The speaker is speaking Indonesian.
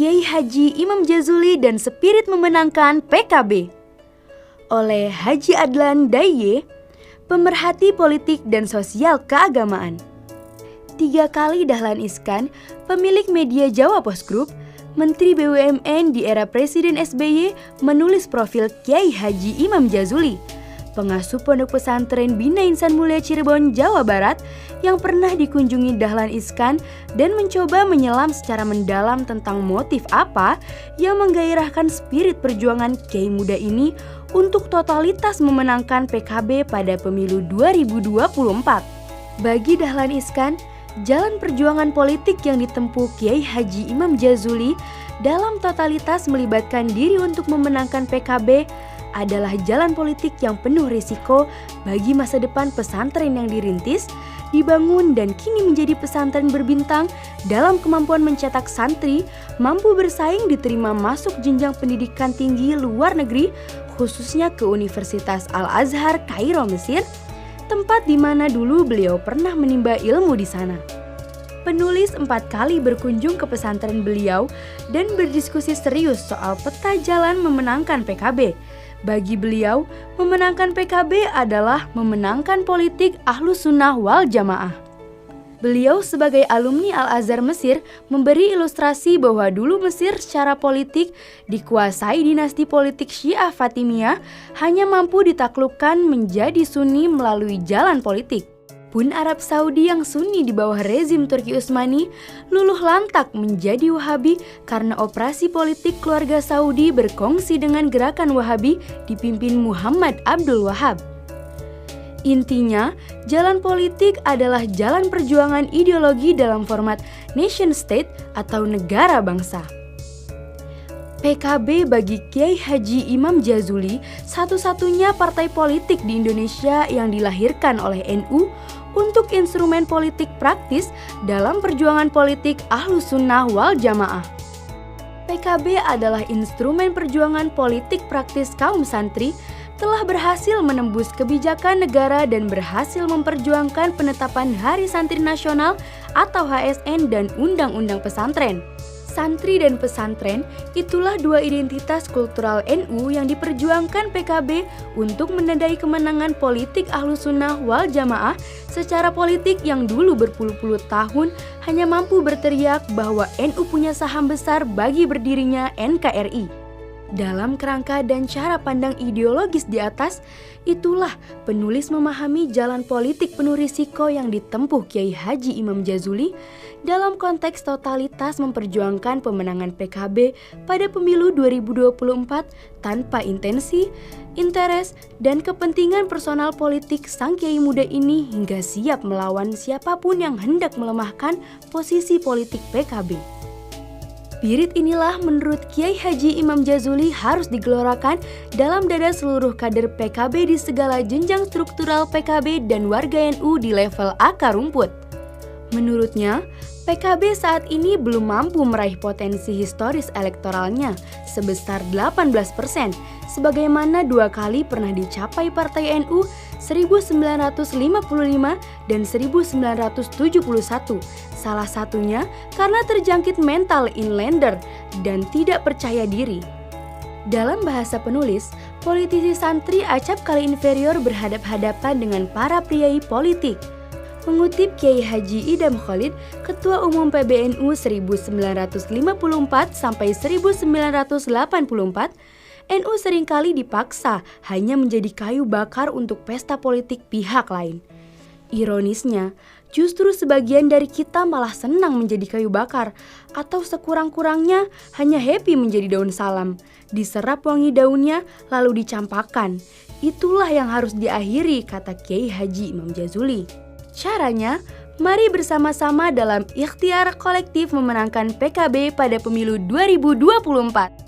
Kiai Haji Imam Jazuli dan Spirit Memenangkan PKB oleh Haji Adlan Daye, pemerhati politik dan sosial keagamaan. 3 kali Dahlan Iskan, pemilik media Jawa Post Group, Menteri BUMN di era Presiden SBY, menulis profil Kiai Haji Imam Jazuli, pengasuh pondok pesantren Bina Insan Mulia Cirebon, Jawa Barat, yang pernah dikunjungi Dahlan Iskan dan mencoba menyelam secara mendalam tentang motif apa yang menggairahkan spirit perjuangan Kiai muda ini untuk totalitas memenangkan PKB pada pemilu 2024. Bagi Dahlan Iskan, jalan perjuangan politik yang ditempuh Kiai Haji Imam Jazuli dalam totalitas melibatkan diri untuk memenangkan PKB adalah jalan politik yang penuh risiko bagi masa depan pesantren yang dirintis, dibangun dan kini menjadi pesantren berbintang dalam kemampuan mencetak santri mampu bersaing diterima masuk jenjang pendidikan tinggi luar negeri, khususnya ke Universitas Al-Azhar Kairo, Mesir, tempat di mana dulu beliau pernah menimba ilmu di sana. Penulis 4 kali berkunjung ke pesantren beliau dan berdiskusi serius soal peta jalan memenangkan PKB. Bagi beliau, memenangkan PKB adalah memenangkan politik Ahlus Sunnah wal Jamaah. Beliau sebagai alumni Al-Azhar Mesir memberi ilustrasi bahwa dulu Mesir secara politik dikuasai dinasti politik Syiah Fatimiyah hanya mampu ditaklukkan menjadi Sunni melalui jalan politik. Pun Arab Saudi yang Sunni di bawah rezim Turki Utsmani luluh lantak menjadi Wahabi karena operasi politik keluarga Saudi berkongsi dengan gerakan Wahabi dipimpin Muhammad Abdul Wahab. Intinya, jalan politik adalah jalan perjuangan ideologi dalam format nation state atau negara bangsa. PKB bagi Kiai Haji Imam Jazuli satu-satunya partai politik di Indonesia yang dilahirkan oleh NU untuk instrumen politik praktis dalam perjuangan politik Ahlus Sunnah wal Jamaah. PKB adalah instrumen perjuangan politik praktis kaum santri, telah berhasil menembus kebijakan negara dan berhasil memperjuangkan penetapan Hari Santri Nasional atau HSN dan Undang-Undang Pesantren. Santri dan pesantren itulah 2 identitas kultural NU yang diperjuangkan PKB untuk menandai kemenangan politik Ahlus Sunnah wal Jamaah secara politik yang dulu berpuluh-puluh tahun hanya mampu berteriak bahwa NU punya saham besar bagi berdirinya NKRI. Dalam kerangka dan cara pandang ideologis di atas, itulah penulis memahami jalan politik penuh risiko yang ditempuh Kiai Haji Imam Jazuli dalam konteks totalitas memperjuangkan pemenangan PKB pada pemilu 2024 tanpa intensi, interes, dan kepentingan personal politik sang Kiai muda ini hingga siap melawan siapapun yang hendak melemahkan posisi politik PKB. Spirit inilah menurut Kiai Haji Imam Jazuli harus digelorakan dalam dada seluruh kader PKB di segala jenjang struktural PKB dan warga NU di level akar rumput. Menurutnya, PKB saat ini belum mampu meraih potensi historis elektoralnya sebesar 18%, sebagaimana 2 kali pernah dicapai Partai NU 1955 dan 1971, salah satunya karena terjangkit mental inlander dan tidak percaya diri. Dalam bahasa penulis, politisi santri acap kali inferior berhadap-hadapan dengan para priai politik. Mengutip Kiai Haji Idam Khalid, Ketua Umum PBNU 1954 sampai 1984, NU seringkali dipaksa hanya menjadi kayu bakar untuk pesta politik pihak lain. Ironisnya, justru sebagian dari kita malah senang menjadi kayu bakar atau sekurang-kurangnya hanya happy menjadi daun salam. Diserap wangi daunnya lalu dicampakkan. Itulah yang harus diakhiri, kata Kiai Haji Imam Jazuli. Caranya, mari bersama-sama dalam ikhtiar kolektif memenangkan PKB pada pemilu 2024.